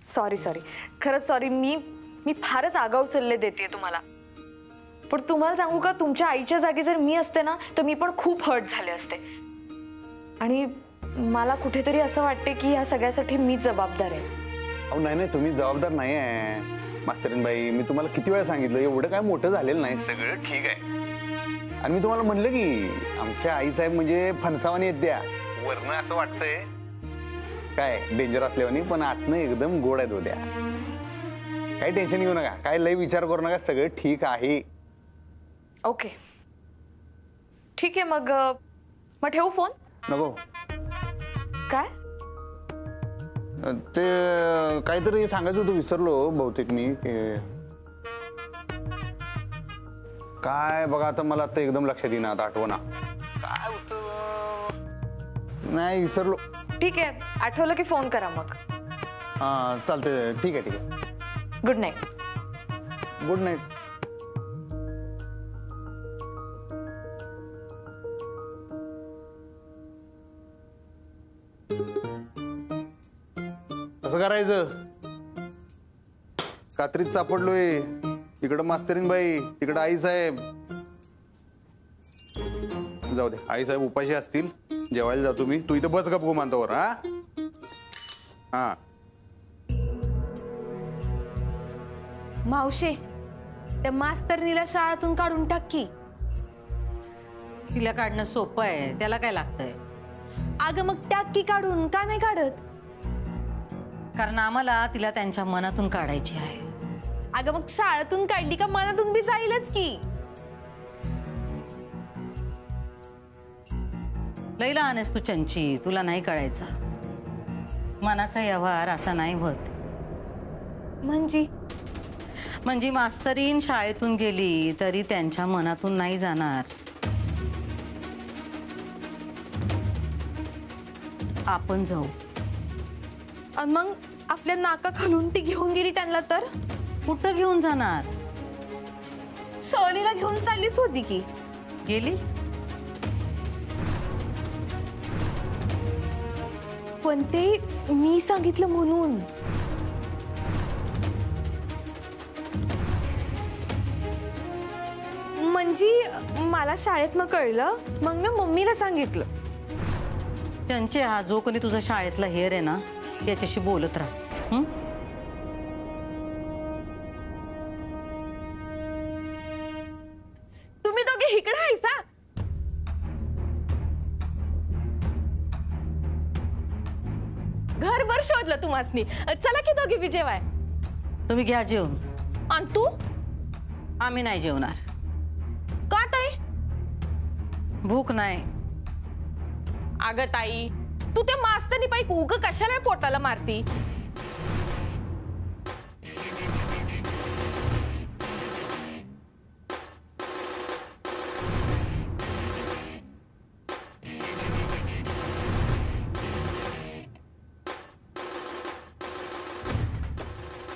Sorry sorry, खरंच sorry. मी फारच आगाऊ सल्ले देते तुम्हाला. पण तुम्हाला सांगू का, तुमच्या आईच्या जागी जर मी असते ना तर मी पण खूप हर्ट झाले असते. आणि मला कुठेतरी असं वाटते की या सगळ्यासाठी मीच जबाबदार आहे. अहो नाही नाही, तुम्ही जबाबदार नाही आहे मास्तरीनबाई. मी तुम्हाला किती वेळा सांगितलं, एवढं काय मोठं झालेलं नाही, सगळं ठीक आहे. आणि मी तुम्हाला म्हणलं की आमच्या आईसाहेब म्हणजे फणसावानी येत द्या, वरनं असं वाटतंय काय डेंजर असल्यावानी, पण आतनं एकदम गोड आहेत उद्या. काही टेन्शन घेऊ नका, काय लय विचार करू नका, सगळं ठीक आहे. ओके ठीक आहे. मग ठेवू फोन? नको. काय? ते काहीतरी सांगायचं होतं, विसरलो बहुतेक मी. काय बघा आता, मला आता एकदम लक्षात येईना, आता आठवना काय होतं. नाही विसरलो. ठीक आहे, आठवलं की फोन करा मग. हां चालतंय, ठीक आहे ठीक आहे. Good night. Good night. कसं करायचं? कात्रीत सापडलोय. इकडं मास्तरीनबाई, तिकडं आई साहेब. जाऊ दे, आई साहेब उपाशी असतील, जेवायला जातो मी. तू इथं बस गप गुमांतावर. हा हा. मावशे, त्या मास्तरनीला शाळेतून काढून टाक की. तिला काढणं सोपं आहे, त्याला काय लागतंय? अगं मग टाक की काढून, का नाही काढत? कारण आम्हाला तिला त्यांच्या मनातून काढायची आहे. अगं मग शाळेतून काढली का मनातून बी जाईलच की. लई लहान आहेस तू चंची, तुला नाही कळायचं. मनाचा व्यवहार असा नाही होत. म्हणजे मास्तरीन शाळेतून गेली तरी त्यांच्या मनातून नाही जाणार. आपण जाऊ. आणि मग आपल्या नाका खालून ती घेऊन गेली त्यांना तर? कुठं घेऊन जाणार? सहलीला घेऊन चाललीच होती की. गेली? पण ते मी सांगितलं म्हणून. म्हणजे मला शाळेतनं कळलं, मग मी मम्मीला सांगितलं. चंचे, हा जो कोणी तुझा शाळेतला हेर आहे ना, त्याच्याशी बोलत राहा. तुम्ही दोघे इकडे आहेसा? घरभर शोधलं तुम्हासनी. चला की दोघे बी जेवाय. तुम्ही घ्या जेवून. आणि तू? आम्ही नाही जेवणार. का ताई? भूक नाही. अगं ताई, तू त्या मास्तरनी पाई उग कशाला पोटाला मारती?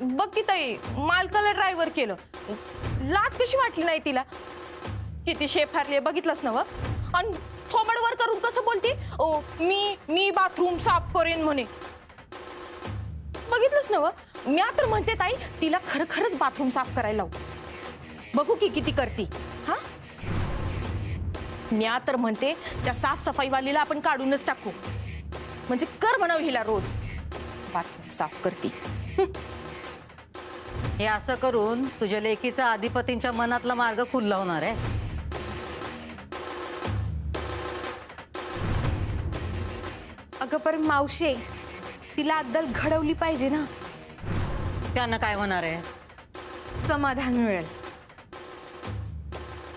बघ की ताई, मालकाला ड्रायव्हर केलं. लाज कशी वाटली नाही तिला? किती शेफारली बघितलंस ना? आणि थोबडवर करून कसं बोलती, ओ मी बाथरूम साफ करेन म्हणे. बघितलंस ना? मी तर म्हणते ताई, तिला खरंच बाथरूम साफ करायला लावू. बघू की किती करती. हा, मी तर म्हणते त्या साफसफाईवालीला आपण काढूनच टाकू. म्हणजे कर म्हणावं हिला रोज बाथरूम साफ करती. हे असं करून तुझ्या लेकीचा अधिपतींच्या मनातला मार्ग खुला होणार आहे. अगं पण मावशे, तिला अद्दल घडवली पाहिजे ना. त्यांना काय होणार आहे? समाधान मिळेल.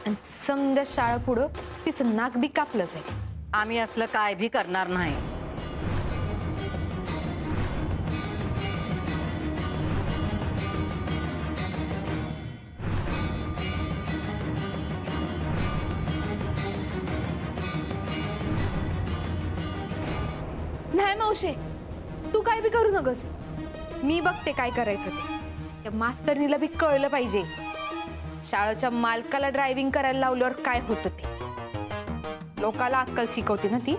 आणि समजा शाळा पुढं तिचं नाक बी कापलंच आहे. आम्ही असलं काय भी करणार नाही. नाही मावशे, तू काय बी करू नकस. मी बघते काय करायचं ते. त्या मास्तरनीला बी कळलं पाहिजे शाळेच्या मालकाला ड्रायव्हिंग करायला लावल्यावर काय होतं ते. लोकाला अक्कल शिकवते ना ती.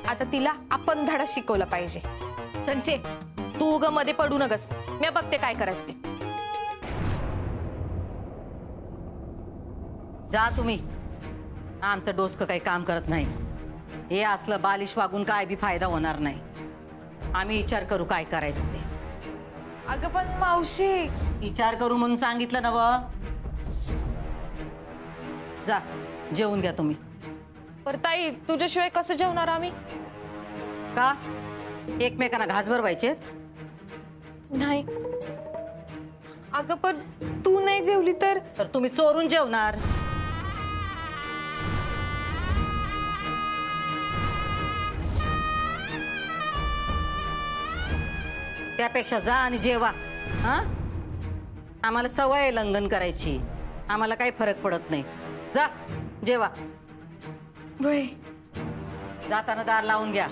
आता तिला आपण धडा शिकवला पाहिजे. संचे, तू उग मध्ये पडू नगस, मी बघते काय करायचं ते. जा तुम्ही, आमचं डोसकं काही काम करत नाही. हे असलं बालिश वागून काय बी फायदा होणार नाही. आम्ही विचार करू काय करायचं ते. अगं पण मावशी, विचार करू म्हणून सांगितलं ना व. जा जेवून घ्या तुम्ही. पर ताई, तुझ्याशिवाय कसं जेवणार आम्ही? का एकमेकांना घासभर व्हायचे? नाही. अगं पण तू नाही जेवली तर तर तुम्ही चोरून जेवणार. त्यापेक्षा जा आणि जेवा. हा, आम्हाला सवय आहे लंघन करायची, आम्हाला काही फरक पडत नाही. जा जेवा. वय. जाताना दार लावून घ्या.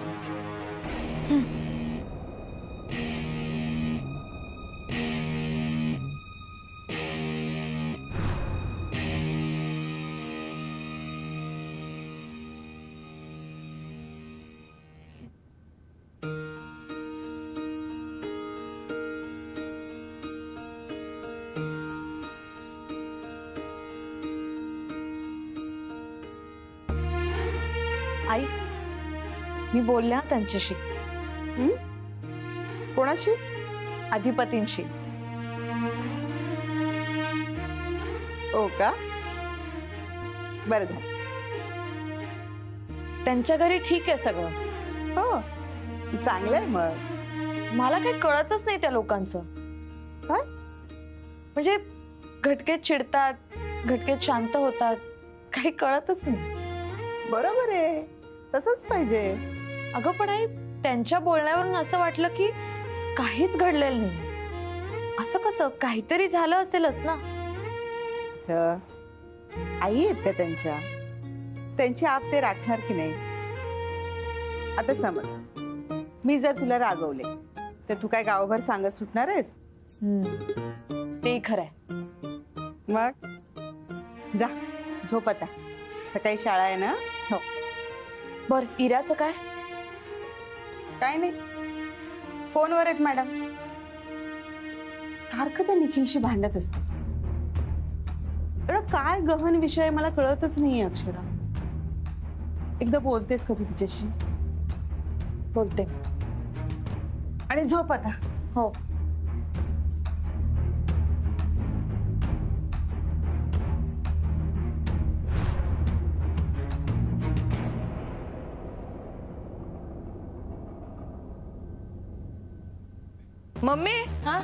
आई, मी बोलले हा त्यांच्याशी, कोणाशी? अधिपतींशी. हो का? बरं झालं. त्यांच्या घरी ठीक आहे सगळं. हो, चांगलंय मग. मला काही कळतच नाही त्या लोकांचं. काय? म्हणजे घटकेत चिडतात, घटकेत शांत होतात, काही कळतच नाही. बरोबर आहे, तसंच पाहिजे. अगं पण आई, त्यांच्या बोलण्यावरून असं वाटलं की काहीच घडलेलं नाही. असं कसं? काहीतरी झालं असेलच ना. आई आहेत का त्यांच्या? त्यांची आप ते राखणार की नाही? आता समज मी जर तुला रागवले तर तू काय गावभर सांगत सुटणार आहेस? ते खरंय. मग जा झोप आता, सकाळी शाळा आहे ना. हो. बर, इराचं काय? काय नाही, फोनवर आहेत मॅडम. सारखं त्या निखिलशी भांडत असते. एवढं काय गहन विषय मला कळतच नाहीये अक्षरा. एकदा बोलतेस का तू तिच्याशी? बोलते. आणि झोप आता. हो. मम्मी, हा,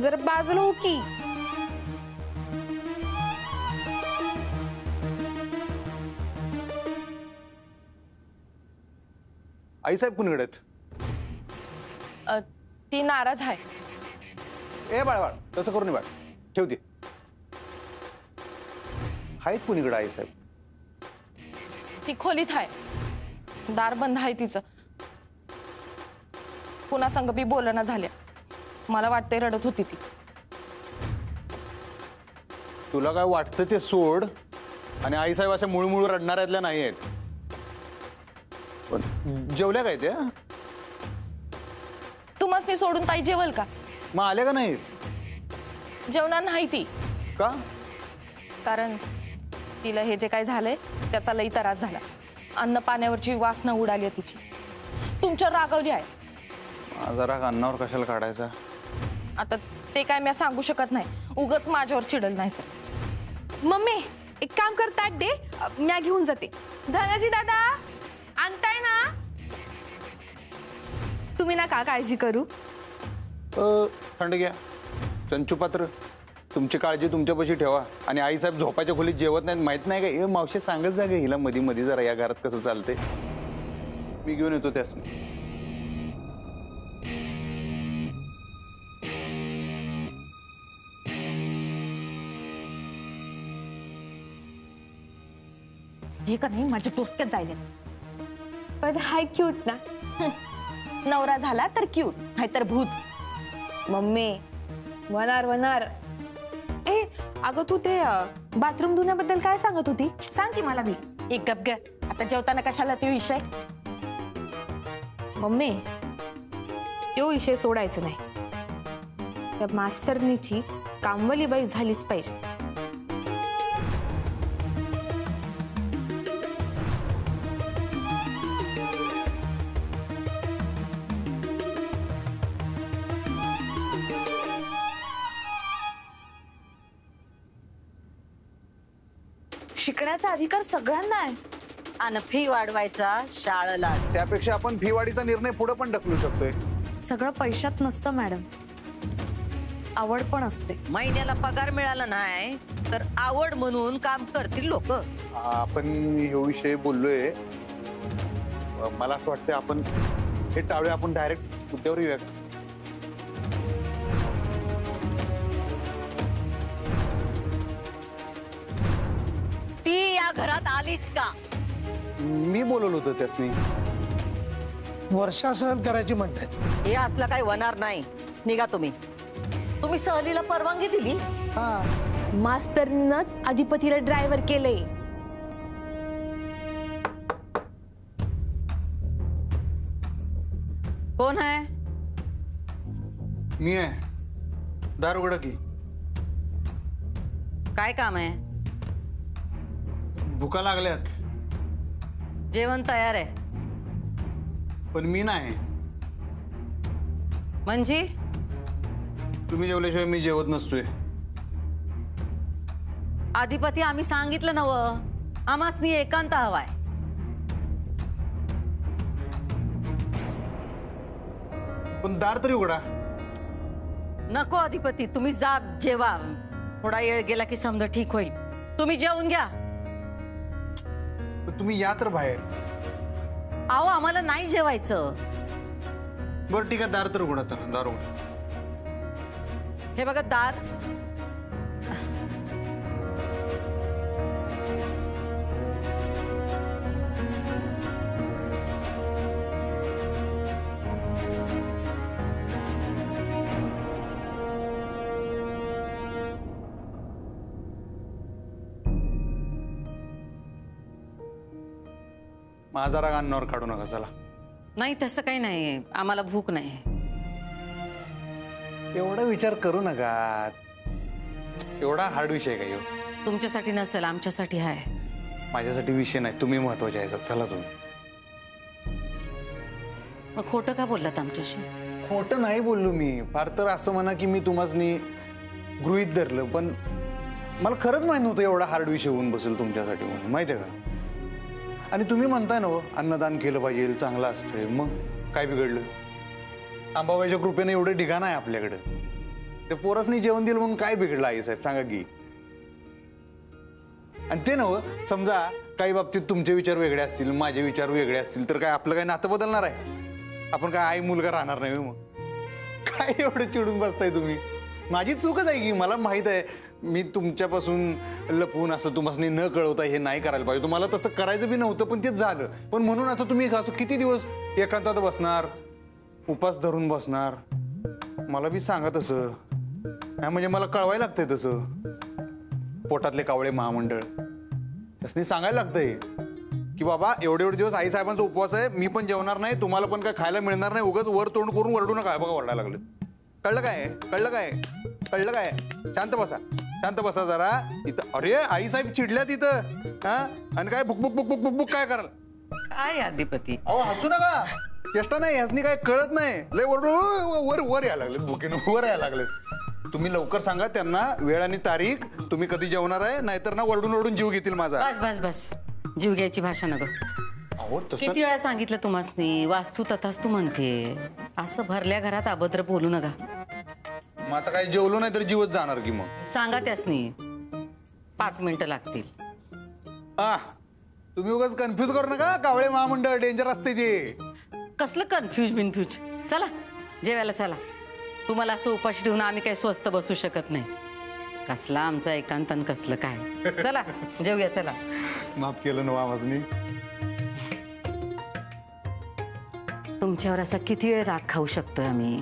जरा बाजूला हो की. आईसाहेब कुणीकडे आहेत? ती नाराज आहे. ए बाळ बाळ, तसं करू नये बाळ, ठेवते. आहेत कुणीकडे आईसाहेब? ती खोलीत आहे, दार बंद आहे तिचं. पुन्हा संग बी बोलणं झाल्या. मला वाटतंय रडत होती ती. तुला काय वाटतं ते सोड. आणि आईसाहेब अशा मुळमुळ रडणाऱ्यातल्या नाही आहेत. पण जेवल्या काय त्या? तू मस्ती सोडून ताई जेवल का? मग आल्या का नाहीत? जेवणार नाही ती. का? कारण तिला हे जे काय झालंय त्याचा लई त्रास झाला. अन्न पाण्यावरची वासना उडाली आहे तिची. तुमच्यावर रागवली आहे. माझा राग अन्नावर कशाला काढायचा? आता ते काय मी सांगू शकत नाही. उगच माझ्यावर चिडल नाही तर. मम्मी, एक काम कर, ताट दे, मी घेऊन जाते. धनाजी दादा, आणताय ना? तुम्ही ना का काळजी करू. थंड घ्या. चंचूपात्र, तुमची काळजी तुमच्यापाशी ठेवा. आणि आईसाहेब झोपाच्या खोलीत जेवत नाहीत माहित नाही का? ए मावशी, सांगत जा गे हिला मध्ये मध्ये जरा या घरात कसं चालते. मी घेऊन येतो त्यास. हे का नाही माझ्या डोसक्यात जायला. पण हाय क्यूट ना. नवरा झाला तर क्यूट, नाहीतर भूत. मम्मी, वनार. ए अगं, तू ते बाथरूम धुण्याबद्दल काय सांगत होती? सांग की मला बी. एक गप ग. आता जेवताना कशाला ते विषय? मम्मी, तो विषय सोडायचा नाही. त्या मास्तरनीची कामवाली बाई झालीच पाहिजे. शिकण्याचा अधिकार सगळ्यांना आहे. आणि फी वाढवायचा शाळेला. त्यापेक्षा आपण फी वाढीचा निर्णय पुढे पण ढकलू शकतोय. सगळं पैशात नसतं मॅडम, आवड पण असते. महिन्याला पगार मिळाला नाही तर आवड म्हणून काम करतील लोक. आपण ह्यो विषय बोललोय, मला असं वाटतं आपण हे टाळूया, आपण डायरेक्ट मुद्द्यावर येऊया. ती या घरात आलीच का? मी बोलवलं होतं त्यासनी. वर्षा सहन करायची म्हणतात. हे असलं काही होणार नाही. निघा तुम्ही. तुम्ही सहलीला परवानगी दिली? मास्तरनीनंच अधिपतीला ड्रायव्हर केलंय. कोण आहे? मी आहे. दार उघडा की. काय काम आहे? भुका लागल्यात. जेवण तयार आहे. पण मी नाही. म्हणजे तुम्ही जेवल्याशिवाय मी जेवत नसतोय. अधिपती आम्ही सांगितलं नव, आम्हासनी एकांत हवाय. पण दार तरी उघडा. नको अधिपती, तुम्ही जा जेवा. थोडा वेळ गेला की समजा ठीक होईल. तुम्ही जेवून घ्या. पण तुम्ही या तर बाहेर. अहो आम्हाला नाही जेवायचं. बरं ठीक आहे, दार तर उघडा. चला दार उघडा. हे बघा दार. माझा राग अन्नावर काढू नका. चला. नाही तसं काही नाही, आम्हाला भूक नाही. एवढा विचार करू नका. एवढा हार्ड विषय आहे का ह्यो? तुमच्यासाठी नसेल, आमच्यासाठी आहे. माझ्यासाठी विषय नाही, तुम्ही महत्वाचे आहे. चला तुम्ही. मग खोटं का बोललात आमच्याशी? खोटं नाही बोललो मी. फार तर असं म्हणा की मी तुम्हासनी गृहीत धरलं, पण मला खरंच माहित नव्हतं एवढा हार्ड विषय होऊन बसेल तुमच्यासाठी म्हणून. माहिती आहे का? आणि तुम्ही म्हणताय ना अन्नदान केलं पाहिजे, चांगलं असतंय. मग काय बिघडलं? अंबाबाईच्या कृपेने एवढं ठिकाण आहे आपल्याकडे. ते पोरसनी जेवण दिलं म्हणून काय बिघडलं आई साहेब? सांगा की. आणि ते नव्ह, समजा काही बाबतीत तुमचे विचार वेगळे असतील, माझे विचार वेगळे असतील, तर काय आपलं काय नातं बदलणार आहे? आपण काय आई मुलगा राहणार नाही? मग काय एवढं चिडून बसताय तुम्ही? माझी चूकच आहे की. मला माहित आहे मी तुमच्यापासून लपवून असं तुम्हाला न कळवता हे नाही करायला पाहिजे. तुम्हाला तसं करायचं बी नव्हतं, पण तेच झालं. पण म्हणून आता तुम्ही असं किती दिवस एकांतात बसणार, उपास धरून बसणार? मला बी सांगा तसं. नाही म्हणजे मला कळवायला लागतंय तसं. पोटातले कावळे महामंडळ त्यासनी सांगायला लागतंय की बाबा एवढे एवढे दिवस आई साहेबांचा उपवास आहे, मी पण जेवणार नाही, तुम्हाला पण काय खायला मिळणार नाही. उगाच वर तोंड करून वरडू नका. बघा ओरडायला लागलं. कळलं काय? कळलं काय? कळलं काय? शांत बसा. शांत बसा जरा. इथं अरे आई साहेब चिडल्या तिथं. हा आणि काय book book book book book book काय कराल? काय अधिपती? अहो हसू नका. चेष्टा नाही. ह्यासनी काय कळत नाही. लय वरडू वर वर यायला लागले. बुकीनं वर यायला लागले. तुम्ही लवकर सांगा त्यांना वेळ आणि तारीख, तुम्ही कधी जेवणार आहे, नाहीतर ना वरडून वरडून जीव घेतील माझा. बस बस बस. जीव घ्यायची भाषा नका. अहो तसं किती वेळा सांगितलं तुम्हासनी, वास्तू तथास्तू म्हणते. असं भरल्या घरात अभद्र बोलू नका. मग आता काय जेवलो नाही तर जीवच जाणार की मग? सांगा त्यासनी 5 मिनिटं लागतील. तुम्ही उगाच कन्फ्युज करू नका. कावळे महामंडळ डेंजर असते ते. कसलं कन्फ्यूज बिनफ्यूज. चला जेवायला चला. तुम्हाला असं उपाशी ठेवून आम्ही काही स्वस्त बसू शकत नाही. कसला आमचा एकांत आणि कसलं काय. चला जेवूया. चला. माफ केलं ना आवाजनी. तुमच्यावर असा किती वेळ राग खाऊ शकतोय आम्ही?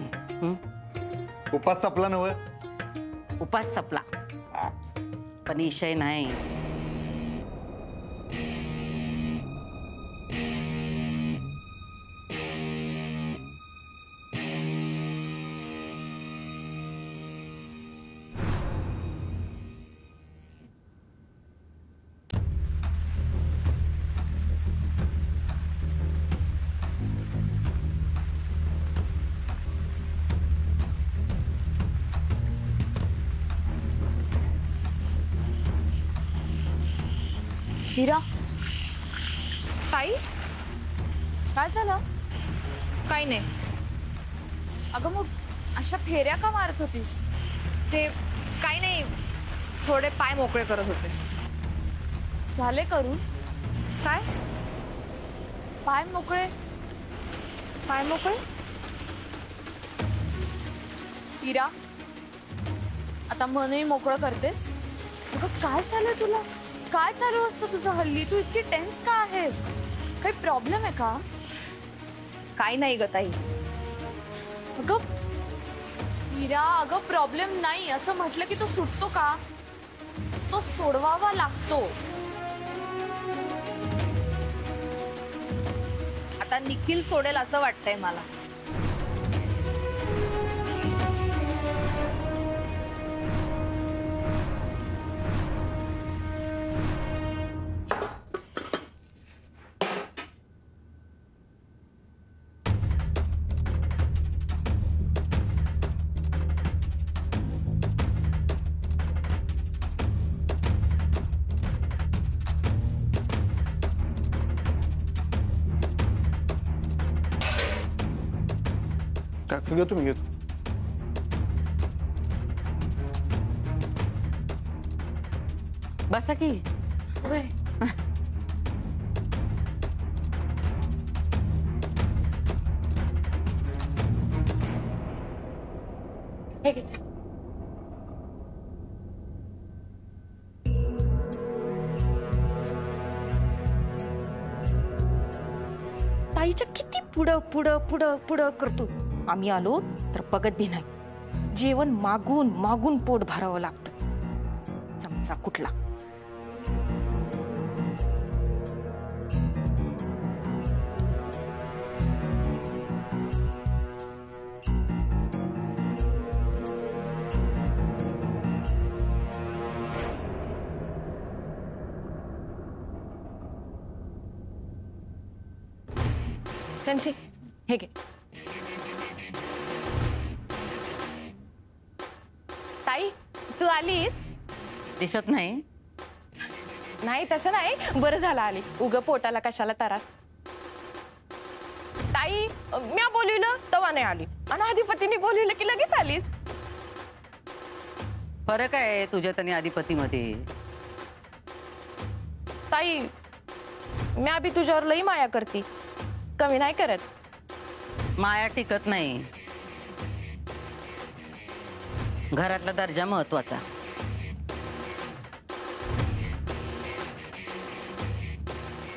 उपास संपला नव. उपास संपला पण विषय नाही. हिरा, ताई काय झालं? काही नाही. अगं मग अशा फेऱ्या का मारत होतीस? ते काही नाही, थोडे पाय मोकळे करत होते. झाले करून? काय पाय मोकळे? पाय मोकळे? हिरा, आता मनही मोकळं करतेस? अगं काय झालं तुला? काय चालू असतं तुझं हल्ली? तू इतकी टेन्स का आहेस? काही प्रॉब्लेम आहे का? काही नाही ग ताई. अगं हिरा, अगं प्रॉब्लेम नाही असं म्हटलं की तो सुटतो का? तो सोडवावा लागतो. आता निखिल सोडेल असं वाटतंय मला. घेतो मी घेतो. बसा की. हे घे. ताईच्या किती पुढं पुढं पुढं पुढं करतो. आम्ही आलो तर बघत बी नाही. जेवण मागून मागून पोट भरावं लागतं. चमचा कुठला. चमचे हे घे. ताई तू आलीस? दिसत नाही. नाही तसं नाही, बरं झालं आली. उग पोटाला कशाला त्रास. ताई म्या बोलवलं तवा नाही आली आणि अधिपतीने बोलवलं की लगेच आलीस. फरक आहे तुझ्यात आणि अधिपतीमध्ये. ताई म्या बी तुझ्यावर लई माया करती, कमी नाही करत. माया टिकत नाही. घरातला दर्जा महत्वाचा.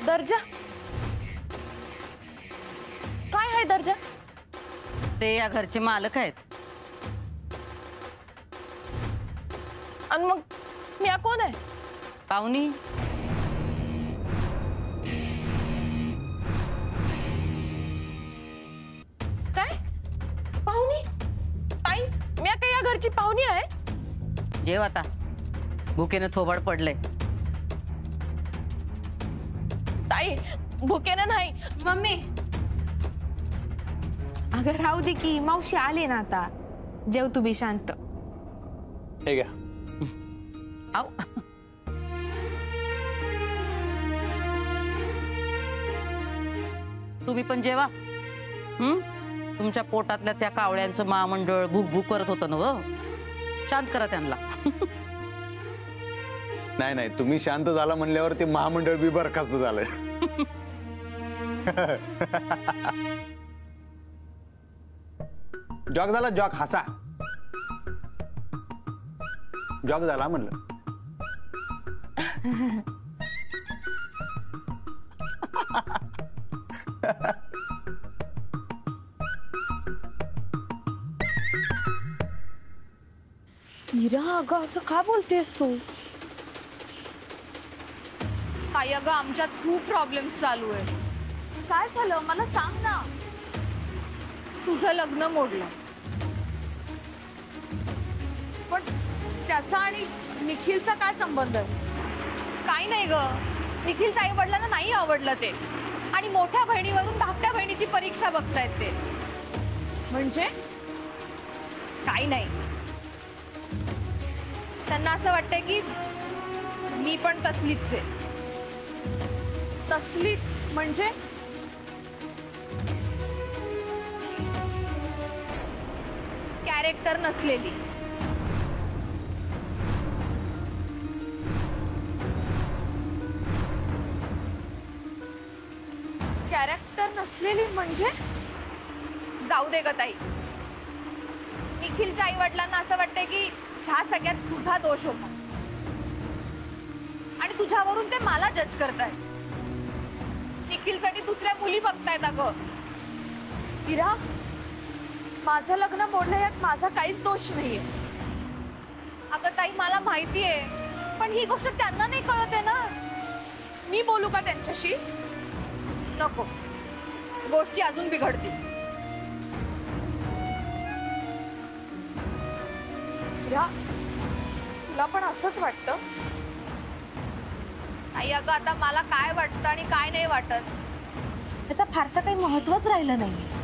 दर्जा काय आहे दर्जा? ते या घरचे मालक आहेत. आणि मग म्या कोण आहे? पाहुणी. काय पाहुणी? ताई म्या काय या घरची पाहुणी आहे? जेव आता, भुकेनं थोबाड पडलंय. ताई भुकेनं नाही. मम्मी अगं राहू दे की, मावशी आले ना आता. जेव तू बी शांत. हे घ्या. आव. तुम्ही पण जेवा. तुमच्या पोटातल्या त्या कावळ्यांचं महामंडळ भूक भूक करत होतं ना व. शांत करा त्यांना. नाही नाही, तुम्ही शांत झाला म्हणल्यावर ते महामंडळ बी बरखास्त झालंय. जॉक झाला, जॉक हसा. जॉक झाला म्हणलं. हिरा, अगं असं का बोलतेस तू? ताई अगं आमच्यात खूप प्रॉब्लेम्स चालू आहे. काय झालं मला सांग ना. तुझं लग्न मोडलं. पण त्याचा आणि निखिलचा काय संबंध आहे? काही नाही ग, निखिलच्या आई वडिलांना नाही आवडलं ते आणि मोठ्या बहिणीवरून धाकट्या बहिणीची परीक्षा बघतायत ते. म्हणजे काही नाही, त्यांना असं वाटतंय की मी पण तसलीच आहे. तसलीच म्हणजे कॅरेक्टर नसलेली. कॅरेक्टर नसलेली म्हणजे? जाऊ दे ग ताई. निखिलच्या आई वडिलांना असं वाटतंय की ह्या सगळ्यात तुझा दोष होता आणि तुझ्यावरून ते मला जज करतायत. निखिलसाठी दुसऱ्या मुली बघतायत. अगं इरा, माझं लग्न मोडलं यात माझा काहीच दोष नाहीये. अगं ताई मला माहितीये, पण ही गोष्ट त्यांना नाही कळत आहे ना. मी बोलू का त्यांच्याशी? नको, गोष्टी अजून बिघडतील. इरा, तुला पण असंच वाटतं? आई अगं आता मला काय वाटतं आणि काय नाही वाटत त्याचं फारसं काही महत्वच राहिलं नाही.